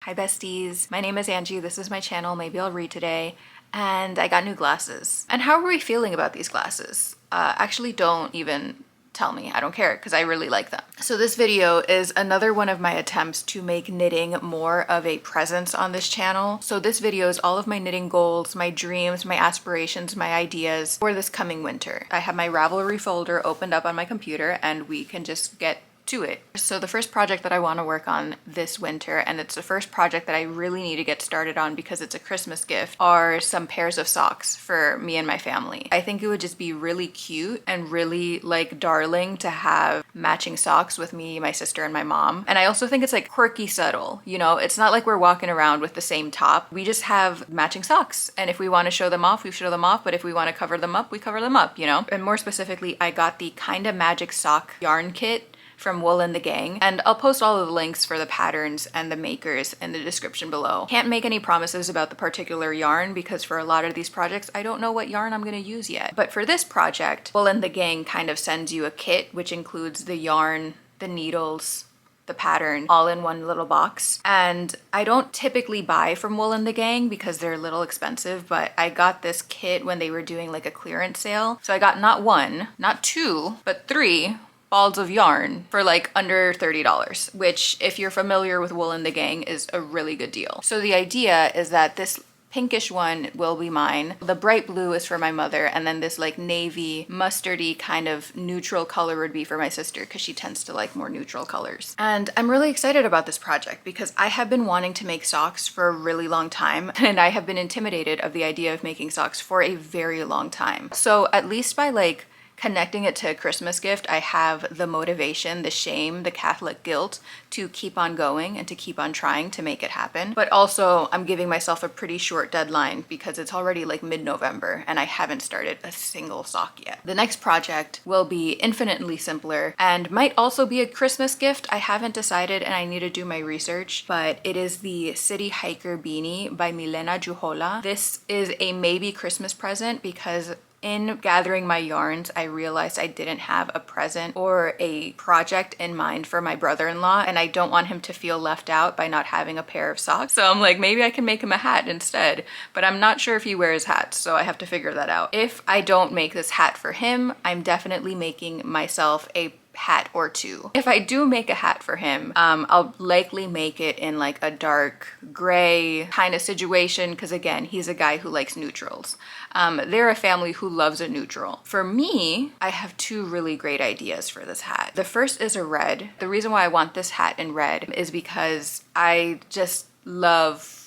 Hi besties, my name is Angie, this is my channel, maybe I'll read today, and I got new glasses. And how are we feeling about these glasses? Actually don't even tell me, I don't care because I really like them. So this video is another one of my attempts to make knitting more of a presence on this channel. So this video is all of my knitting goals, my dreams, my aspirations, my ideas for this coming winter. I have my Ravelry folder opened up on my computer and we can just get to it. So the first project that I want to work on this winter, and it's the first project that I really need to get started on because it's a Christmas gift, are some pairs of socks for me and my family. I think it would just be really cute and really like darling to have matching socks with me, my sister, and my mom. And I also think it's like quirky subtle, you know, it's not like we're walking around with the same top. We just have matching socks. And if we want to show them off, we show them off. But if we want to cover them up, we cover them up, you know? And more specifically, I got the Kinda Magic sock yarn kit from Wool and the Gang, and I'll post all of the links for the patterns and the makers in the description below. Can't make any promises about the particular yarn because for a lot of these projects I don't know what yarn I'm gonna use yet. But for this project, Wool and the Gang kind of sends you a kit which includes the yarn, the needles, the pattern all in one little box. And I don't typically buy from Wool and the Gang because they're a little expensive, but I got this kit when they were doing like a clearance sale. So I got not one, not two, but three balls of yarn for like under $30, which if you're familiar with Wool and the Gang is a really good deal. So the idea is that this pinkish one will be mine, the bright blue is for my mother, and then this like navy mustardy kind of neutral color would be for my sister because she tends to like more neutral colors. And I'm really excited about this project because I have been wanting to make socks for a really long time, and I have been intimidated of the idea of making socks for a very long time. So at least by like connecting it to a Christmas gift, I have the motivation, the shame, the Catholic guilt to keep on going and to keep on trying to make it happen. But also I'm giving myself a pretty short deadline because it's already like mid-November and I haven't started a single sock yet. The next project will be infinitely simpler and might also be a Christmas gift. I haven't decided and I need to do my research, but it is the City Hiker Beanie by Milena Juhola. This is a maybe Christmas present because in gathering my yarns, I realized I didn't have a present or a project in mind for my brother-in-law, and I don't want him to feel left out by not having a pair of socks. So I'm like, maybe I can make him a hat instead, but I'm not sure if he wears hats, so I have to figure that out. If I don't make this hat for him, I'm definitely making myself a hat or two. If I do make a hat for him, I'll likely make it in like a dark gray kind of situation because again, he's a guy who likes neutrals. They're a family who loves a neutral. For me, I have two really great ideas for this hat. The first is a red. The reason why I want this hat in red is because I just love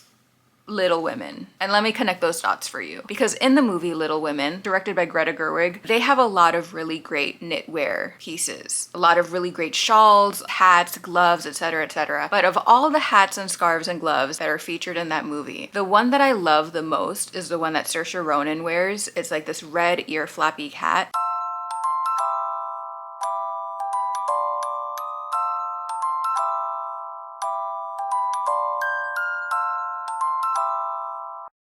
Little Women. And let me connect those dots for you. Because in the movie Little Women, directed by Greta Gerwig, they have a lot of really great knitwear pieces. A lot of really great shawls, hats, gloves, etc., etc. But of all the hats and scarves and gloves that are featured in that movie, the one that I love the most is the one that Saoirse Ronan wears. It's like this red ear flappy hat.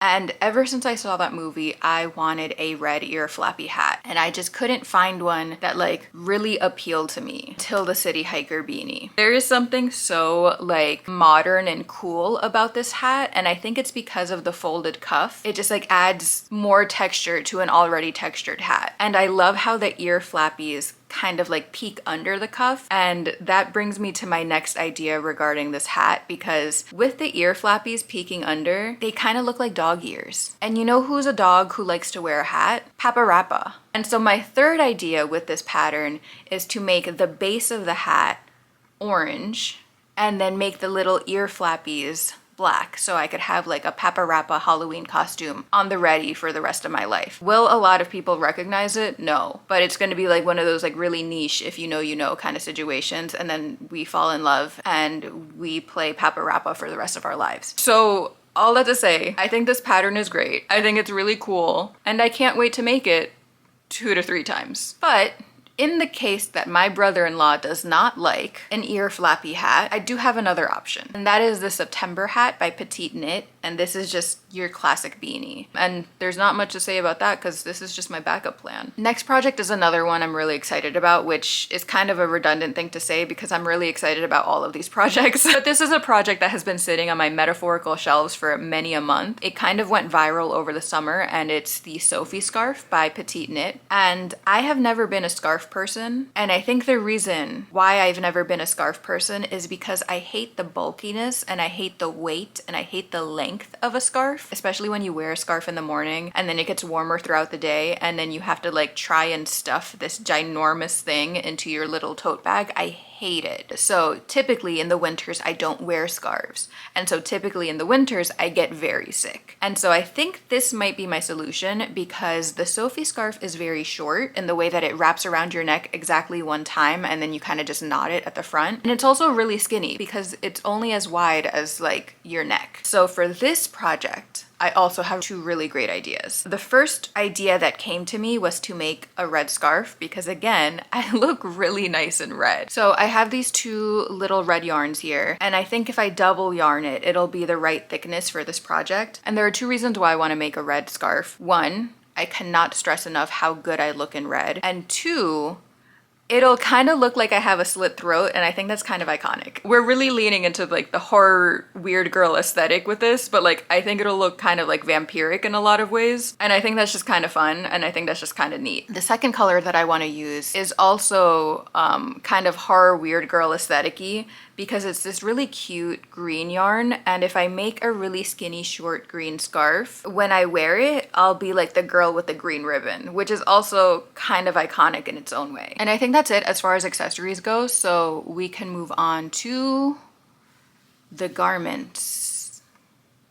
And ever since I saw that movie, I wanted a red ear flappy hat. And I just couldn't find one that like really appealed to me till the City Hiker Beanie. There is something so like modern and cool about this hat. And I think it's because of the folded cuff. It just like adds more texture to an already textured hat. And I love how the ear flappies kind of like peek under the cuff, and that brings me to my next idea regarding this hat because with the ear flappies peeking under, they kind of look like dog ears. And you know who's a dog who likes to wear a hat? Papa Rappa. And so my third idea with this pattern is to make the base of the hat orange and then make the little ear flappies black so I could have like a Papa Rappa Halloween costume on the ready for the rest of my life. Will a lot of people recognize it? No, but it's going to be like one of those like really niche if you know kind of situations, and then we fall in love and we play Papa Rappa for the rest of our lives. So all that to say, I think this pattern is great. I think it's really cool and I can't wait to make it 2 to 3 times. But in the case that my brother-in-law does not like an ear flappy hat, I do have another option. And that is the September hat by Petite Knit. And this is just your classic beanie. And there's not much to say about that because this is just my backup plan. Next project is another one I'm really excited about, which is kind of a redundant thing to say because I'm really excited about all of these projects. But this is a project that has been sitting on my metaphorical shelves for many a month. It kind of went viral over the summer, and it's the Sophie scarf by Petite Knit. And I have never been a scarf person. And I think the reason why I've never been a scarf person is because I hate the bulkiness and I hate the weight and I hate the length of a scarf, especially when you wear a scarf in the morning and then it gets warmer throughout the day and then you have to like try and stuff this ginormous thing into your little tote bag. I hate it. So typically in the winters I don't wear scarves, and so typically in the winters I get very sick. And so I think this might be my solution because the Sophie scarf is very short in the way that it wraps around your neck exactly one time and then you kind of just knot it at the front. And it's also really skinny because it's only as wide as like your neck. So for this project I also have two really great ideas. The first idea that came to me was to make a red scarf because again, I look really nice in red. So I have these two little red yarns here, and I think if I double yarn it, it'll be the right thickness for this project. And there are two reasons why I want to make a red scarf. One, I cannot stress enough how good I look in red. And two, it'll kind of look like I have a slit throat, and I think that's kind of iconic. We're really leaning into like the horror weird girl aesthetic with this, but like I think it'll look kind of like vampiric in a lot of ways. And I think that's just kind of fun, and I think that's just kind of neat. The second color that I want to use is also kind of horror weird girl aesthetic-y because it's this really cute green yarn, and if I make a really skinny short green scarf, when I wear it, I'll be like the girl with the green ribbon, which is also kind of iconic in its own way. And I think that's it as far as accessories go, so we can move on to the garments.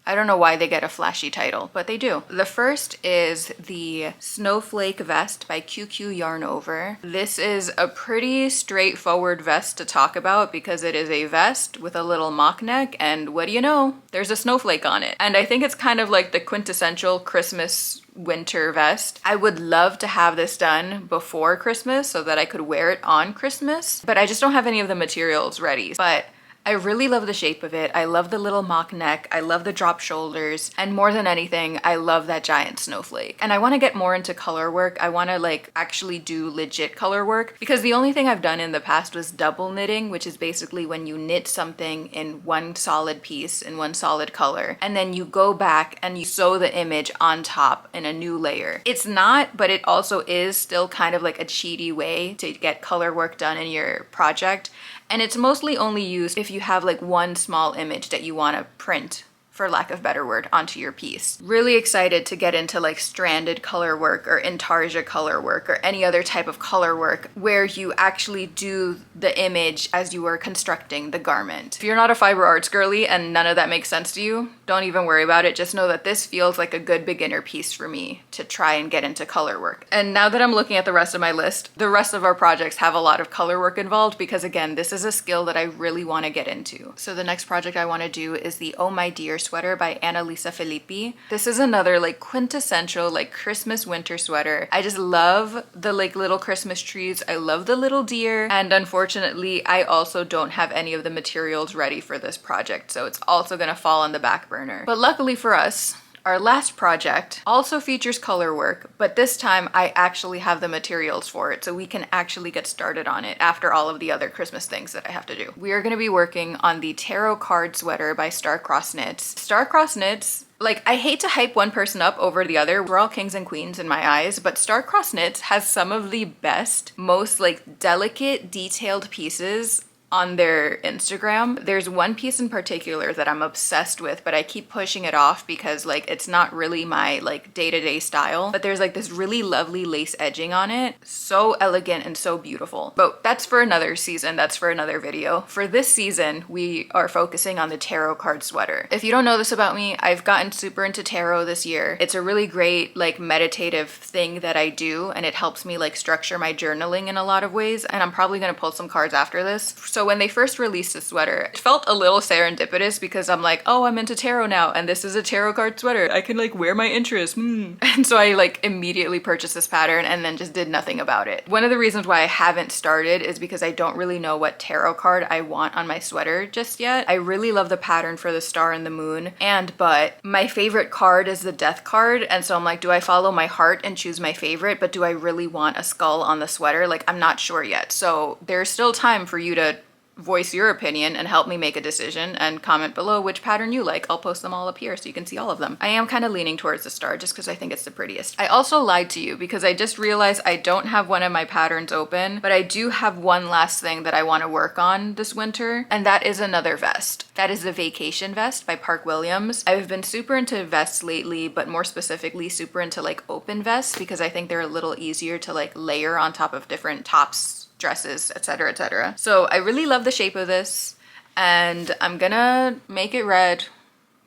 I don't know why they get a flashy title, but they do. The first is the Snowflake Vest by QQ Yarn Over. This is a pretty straightforward vest to talk about because it is a vest with a little mock neck, and what do you know? There's a snowflake on it. And I think it's kind of like the quintessential Christmas winter vest. I would love to have this done before Christmas so that I could wear it on Christmas, but I just don't have any of the materials ready. But I really love the shape of it. I love the little mock neck. I love the drop shoulders. And more than anything, I love that giant snowflake. And I want to get more into color work. I want to like actually do legit color work because the only thing I've done in the past was double knitting, which is basically when you knit something in one solid piece in one solid color, and then you go back and you sew the image on top in a new layer. It's not, but it also is still kind of like a cheaty way to get color work done in your project. And it's mostly only used if you have like one small image that you want to print, for lack of a better word, onto your piece. Really excited to get into like stranded color work or intarsia color work or any other type of color work where you actually do the image as you are constructing the garment. If you're not a fiber arts girly and none of that makes sense to you, don't even worry about it. Just know that this feels like a good beginner piece for me to try and get into color work. And now that I'm looking at the rest of my list, the rest of our projects have a lot of color work involved because again, this is a skill that I really want to get into. So the next project I want to do is the Oh My Dear sweater by Annalisa Filippi. This is another like quintessential like Christmas winter sweater. I just love the like little Christmas trees. I love the little deer, and unfortunately I also don't have any of the materials ready for this project, so it's also gonna fall on the back burner. But luckily for us, our last project also features color work, but this time I actually have the materials for it, so we can actually get started on it after all of the other Christmas things that I have to do. We are going to be working on the Tarot Card Sweater by Starcross Knits. Starcross Knits, like, I hate to hype one person up over the other. We're all kings and queens in my eyes, but Starcross Knits has some of the best, most like delicate, detailed pieces on their Instagram. There's one piece in particular that I'm obsessed with, but I keep pushing it off because like it's not really my like day-to-day style, but there's like this really lovely lace edging on it. So elegant and so beautiful. But that's for another season, that's for another video. For this season, we are focusing on the tarot card sweater. If you don't know this about me, I've gotten super into tarot this year. It's a really great like meditative thing that I do, and it helps me like structure my journaling in a lot of ways, and I'm probably gonna pull some cards after this. So when they first released the sweater, it felt a little serendipitous because I'm like, oh, I'm into tarot now and this is a tarot card sweater. I can like wear my interest. And so I like immediately purchased this pattern and then just did nothing about it. One of the reasons why I haven't started is because I don't really know what tarot card I want on my sweater just yet. I really love the pattern for the star and the moon, but my favorite card is the death card. And so I'm like, do I follow my heart and choose my favorite, but do I really want a skull on the sweater? Like, I'm not sure yet. So there's still time for you to voice your opinion and help me make a decision, and comment below which pattern you like. I'll post them all up here so you can see all of them. I am kind of leaning towards the star just because I think it's the prettiest. I also lied to you because I just realized I don't have one of my patterns open, but I do have one last thing that I want to work on this winter, and that is another vest. That is the Vacation Vest by Park Williams. I've been super into vests lately, but more specifically super into like open vests because I think they're a little easier to like layer on top of different tops, dresses, etc., etc. So I really love the shape of this, and I'm gonna make it red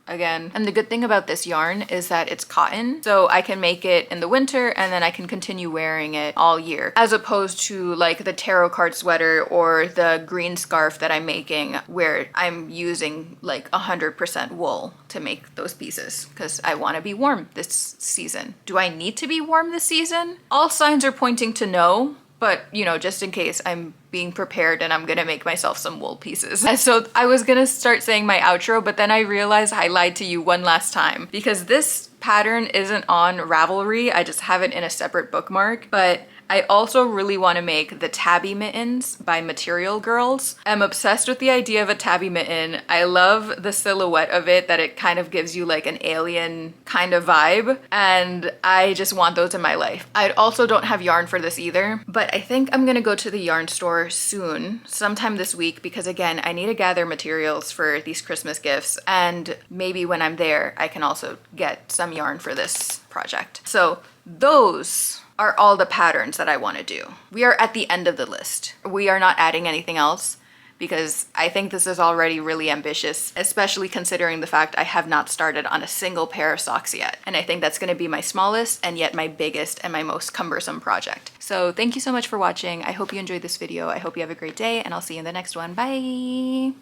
again. And the good thing about this yarn is that it's cotton, so I can make it in the winter and then I can continue wearing it all year, as opposed to like the tarot card sweater or the green scarf that I'm making where I'm using like 100% wool to make those pieces because I want to be warm this season. Do I need to be warm this season? All signs are pointing to no. But, you know, just in case, I'm being prepared and I'm gonna make myself some wool pieces. And so I was gonna start saying my outro, but then I realized I lied to you one last time because this pattern isn't on Ravelry. I just have it in a separate bookmark, but I also really want to make the tabby mittens by Material Girls. I'm obsessed with the idea of a tabby mitten. I love the silhouette of it, that it kind of gives you like an alien kind of vibe, and I just want those in my life. I also don't have yarn for this either, but I think I'm gonna go to the yarn store soon, sometime this week, because again, I need to gather materials for these Christmas gifts, and maybe when I'm there, I can also get some yarn for this project. So those are all the patterns that I want to do. We are at the end of the list. We are not adding anything else because I think this is already really ambitious, especially considering the fact I have not started on a single pair of socks yet. And I think that's going to be my smallest and yet my biggest and my most cumbersome project. So thank you so much for watching. I hope you enjoyed this video. I hope you have a great day, and I'll see you in the next one. Bye!